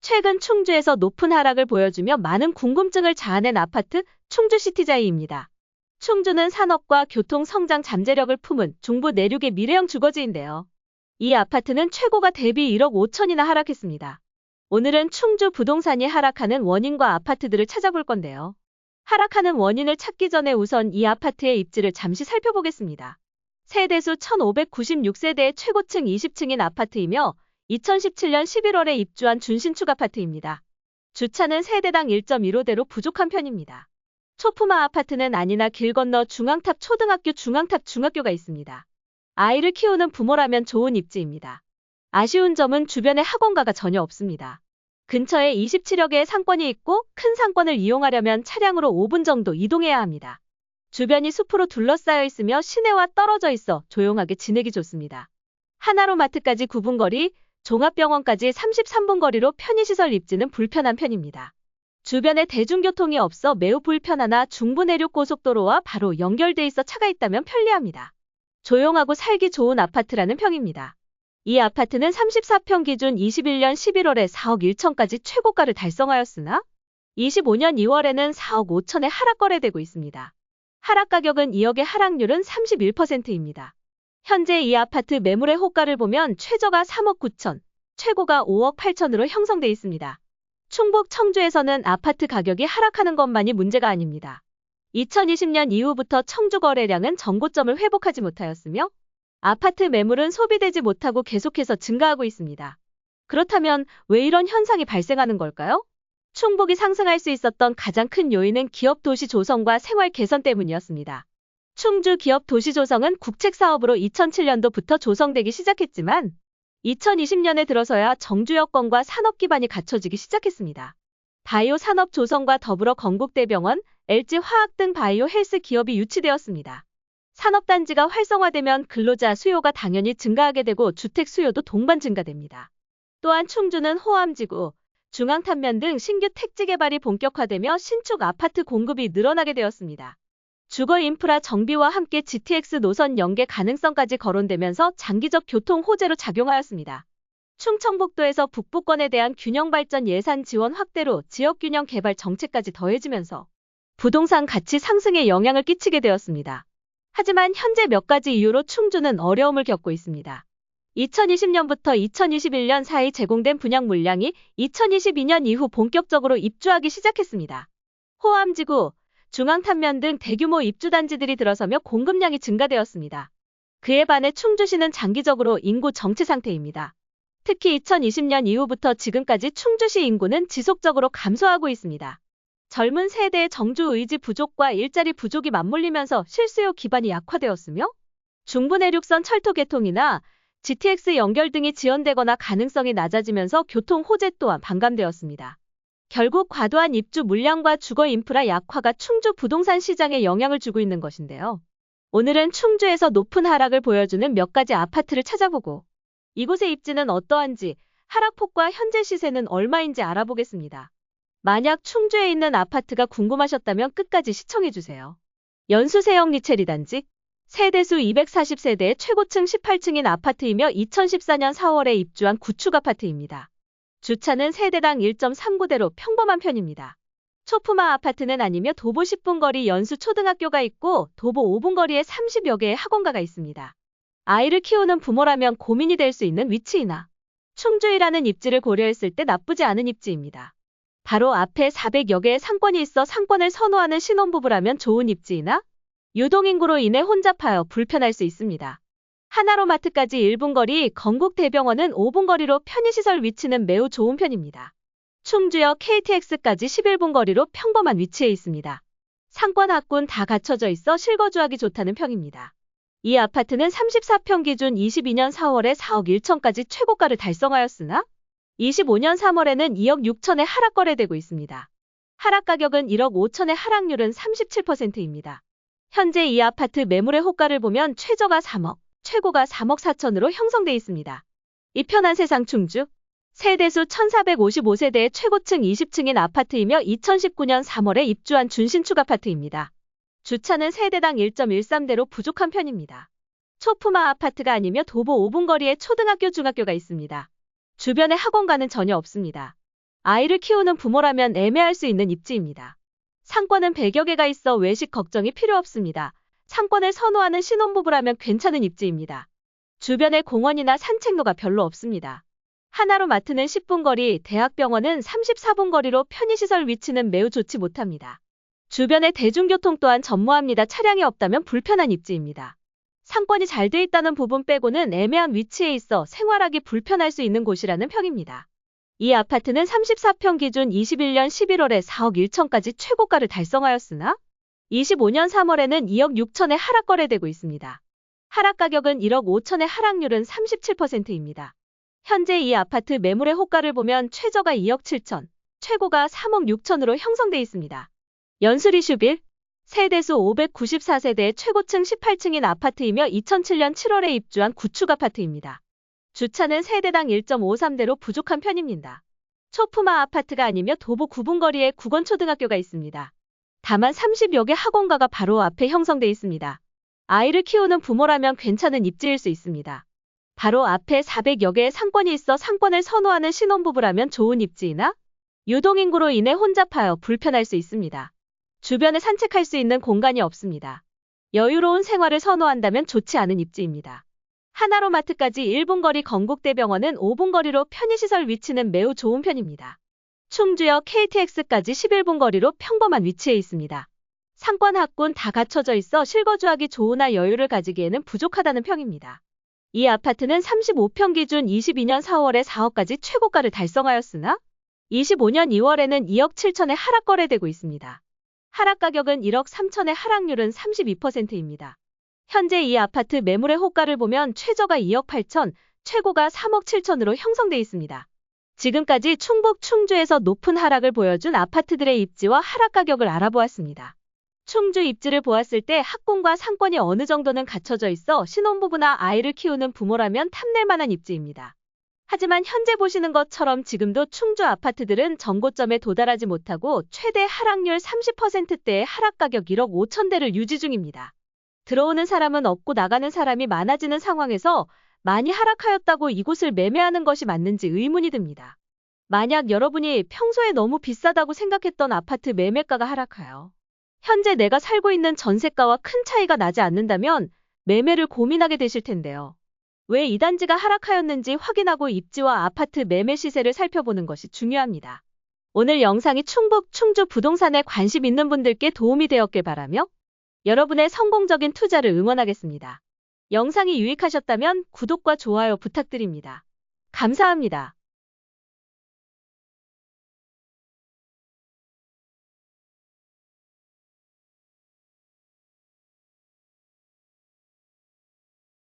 최근 충주에서 높은 하락을 보여주며 많은 궁금증을 자아낸 아파트 충주시티자이입니다. 충주는 산업과 교통 성장 잠재력을 품은 중부 내륙의 미래형 주거지인데요. 이 아파트는 최고가 대비 1억 5천이나 하락했습니다. 오늘은 충주 부동산이 하락하는 원인과 아파트들을 찾아볼 건데요. 하락하는 원인을 찾기 전에 우선 이 아파트의 입지를 잠시 살펴보겠습니다. 세대수 1596세대의 최고층 20층인 아파트이며 2017년 11월에 입주한 준신축 아파트입니다. 주차는 세대당 1.15대로 부족한 편입니다. 초품화 아파트는 아니나 길 건너 중앙탑 초등학교 중앙탑 중학교가 있습니다. 아이를 키우는 부모라면 좋은 입지입니다. 아쉬운 점은 주변에 학원가가 전혀 없습니다. 근처에 27여 개의 상권이 있고 큰 상권을 이용하려면 차량으로 5분 정도 이동해야 합니다. 주변이 숲으로 둘러싸여 있으며 시내와 떨어져 있어 조용하게 지내기 좋습니다. 하나로마트까지 9분 거리, 종합병원까지 33분 거리로 편의시설 입지는 불편한 편입니다. 주변에 대중교통이 없어 매우 불편하나 중부 내륙 고속도로와 바로 연결돼 있어 차가 있다면 편리합니다. 조용하고 살기 좋은 아파트라는 평입니다. 이 아파트는 34평 기준 21년 11월에 4억 1천까지 최고가를 달성하였으나 25년 2월에는 4억 5천에 하락 거래되고 있습니다. 하락 가격은 2억의 하락률은 31%입니다. 현재 이 아파트 매물의 호가를 보면 최저가 3억 9천, 최고가 5억 8천으로 형성돼 있습니다. 충북 청주에서는 아파트 가격이 하락하는 것만이 문제가 아닙니다. 2020년 이후부터 청주 거래량은 전고점을 회복하지 못하였으며 아파트 매물은 소비되지 못하고 계속해서 증가하고 있습니다. 그렇다면 왜 이런 현상이 발생하는 걸까요? 충북이 상승할 수 있었던 가장 큰 요인은 기업 도시 조성과 생활 개선 때문이었습니다. 충주 기업 도시 조성은 국책사업으로 2007년도부터 조성되기 시작했지만 2020년에 들어서야 정주 여건과 산업 기반이 갖춰지기 시작했습니다. 바이오 산업 조성과 더불어 건국대병원, LG화학 등 바이오 헬스 기업이 유치되었습니다. 산업단지가 활성화되면 근로자 수요가 당연히 증가하게 되고 주택 수요도 동반 증가됩니다. 또한 충주는 호암지구, 중앙탄면 등 신규 택지 개발이 본격화되며 신축 아파트 공급이 늘어나게 되었습니다. 주거 인프라 정비와 함께 GTX 노선 연계 가능성까지 거론되면서 장기적 교통 호재로 작용하였습니다. 충청북도에서 북부권에 대한 균형 발전 예산 지원 확대로 지역 균형 개발 정책까지 더해지면서 부동산 가치 상승에 영향을 끼치게 되었습니다. 하지만 현재 몇 가지 이유로 충주는 어려움을 겪고 있습니다. 2020년부터 2021년 사이 제공된 분양 물량이 2022년 이후 본격적으로 입주하기 시작했습니다. 호암지구, 중앙탄면 등 대규모 입주단지들이 들어서며 공급량이 증가되었습니다. 그에 반해 충주시는 장기적으로 인구 정체 상태입니다. 특히 2020년 이후부터 지금까지 충주시 인구는 지속적으로 감소하고 있습니다. 젊은 세대의 정주 의지 부족과 일자리 부족이 맞물리면서 실수요 기반이 약화되었으며 중부 내륙선 철도 개통이나 GTX 연결 등이 지연되거나 가능성이 낮아지면서 교통 호재 또한 반감되었습니다. 결국 과도한 입주 물량과 주거 인프라 약화가 충주 부동산 시장에 영향을 주고 있는 것인데요. 오늘은 충주에서 높은 하락을 보여주는 몇 가지 아파트를 찾아보고 이곳의 입지는 어떠한지, 하락폭과 현재 시세는 얼마인지 알아보겠습니다. 만약 충주에 있는 아파트가 궁금하셨다면 끝까지 시청해주세요. 연수세형 리체리 단지, 세대수 240세대의 최고층 18층인 아파트이며 2014년 4월에 입주한 구축 아파트입니다. 주차는 세대당 1.39대로 평범한 편입니다. 초품화 아파트는 아니며 도보 10분 거리 연수 초등학교가 있고 도보 5분 거리에 30여 개의 학원가가 있습니다. 아이를 키우는 부모라면 고민이 될 수 있는 위치이나 충주이라는 입지를 고려했을 때 나쁘지 않은 입지입니다. 바로 앞에 400여 개의 상권이 있어 상권을 선호하는 신혼부부라면 좋은 입지이나 유동인구로 인해 혼잡하여 불편할 수 있습니다. 하나로마트까지 1분 거리, 건국대병원은 5분 거리로 편의시설 위치는 매우 좋은 편입니다. 충주역 KTX까지 11분 거리로 평범한 위치에 있습니다. 상권 하권 다 갖춰져 있어 실거주하기 좋다는 평입니다. 이 아파트는 34평 기준 22년 4월에 4억 1천까지 최고가를 달성하였으나 25년 3월에는 2억 6천에 하락 거래되고 있습니다. 하락 가격은 1억 5천의 하락률은 37%입니다. 현재 이 아파트 매물의 호가를 보면 최저가 3억, 최고가 3억 4천으로 형성돼 있습니다. 이 편한 세상 충주, 세대수 1455세대의 최고층 20층인 아파트이며 2019년 3월에 입주한 준신축 아파트입니다. 주차는 세대당 1.13대로 부족한 편입니다. 초품화 아파트가 아니며 도보 5분 거리에 초등학교, 중학교가 있습니다. 주변에 학원가는 전혀 없습니다. 아이를 키우는 부모라면 애매할 수 있는 입지입니다. 상권은 100여 개가 있어 외식 걱정이 필요 없습니다. 상권을 선호하는 신혼부부라면 괜찮은 입지입니다. 주변에 공원이나 산책로가 별로 없습니다. 하나로마트는 10분 거리, 대학병원은 34분 거리로 편의시설 위치는 매우 좋지 못합니다. 주변에 대중교통 또한 전무합니다. 차량이 없다면 불편한 입지입니다. 상권이 잘 돼 있다는 부분 빼고는 애매한 위치에 있어 생활하기 불편할 수 있는 곳이라는 평입니다. 이 아파트는 34평 기준 21년 11월에 4억 1천까지 최고가를 달성하였으나 25년 3월에는 2억 6천에 하락 거래되고 있습니다. 하락 가격은 1억 5천에 하락률은 37%입니다. 현재 이 아파트 매물의 호가를 보면 최저가 2억 7천, 최고가 3억 6천으로 형성돼 있습니다. 연수리슈빌, 세대수 594세대 최고층 18층인 아파트이며 2007년 7월에 입주한 구축 아파트입니다. 주차는 세대당 1.53대로 부족한 편입니다. 초품화 아파트가 아니며 도보 9분 거리에 국원초등학교가 있습니다. 다만 30여 개 학원가가 바로 앞에 형성돼 있습니다. 아이를 키우는 부모라면 괜찮은 입지일 수 있습니다. 바로 앞에 400여 개의 상권이 있어 상권을 선호하는 신혼부부라면 좋은 입지이나 유동인구로 인해 혼잡하여 불편할 수 있습니다. 주변에 산책할 수 있는 공간이 없습니다. 여유로운 생활을 선호한다면 좋지 않은 입지입니다. 하나로마트까지 1분 거리 건국대병원은 5분 거리로 편의시설 위치는 매우 좋은 편입니다. 충주역 KTX까지 11분 거리로 평범한 위치에 있습니다. 상권 학군 다 갖춰져 있어 실거주하기 좋으나 여유를 가지기에는 부족하다는 평입니다. 이 아파트는 35평 기준 22년 4월에 4억까지 최고가를 달성하였으나 25년 2월에는 2억 7천에 하락 거래되고 있습니다. 하락 가격은 1억 3천에 하락률은 32%입니다. 현재 이 아파트 매물의 호가를 보면 최저가 2억 8천, 최고가 3억 7천으로 형성돼 있습니다. 지금까지 충북 충주에서 높은 하락을 보여준 아파트들의 입지와 하락 가격을 알아보았습니다. 충주 입지를 보았을 때 학군과 상권이 어느 정도는 갖춰져 있어 신혼부부나 아이를 키우는 부모라면 탐낼 만한 입지입니다. 하지만 현재 보시는 것처럼 지금도 충주 아파트들은 정고점에 도달하지 못하고 최대 하락률 30%대의 하락 가격 1억 5천대를 유지 중입니다. 들어오는 사람은 없고 나가는 사람이 많아지는 상황에서 많이 하락하였다고 이곳을 매매하는 것이 맞는지 의문이 듭니다. 만약 여러분이 평소에 너무 비싸다고 생각했던 아파트 매매가가 하락하여 현재 내가 살고 있는 전세가와 큰 차이가 나지 않는다면 매매를 고민하게 되실 텐데요. 왜 이 단지가 하락하였는지 확인하고 입지와 아파트 매매 시세를 살펴보는 것이 중요합니다. 오늘 영상이 충북, 충주 부동산에 관심 있는 분들께 도움이 되었길 바라며 여러분의 성공적인 투자를 응원하겠습니다. 영상이 유익하셨다면 구독과 좋아요 부탁드립니다. 감사합니다.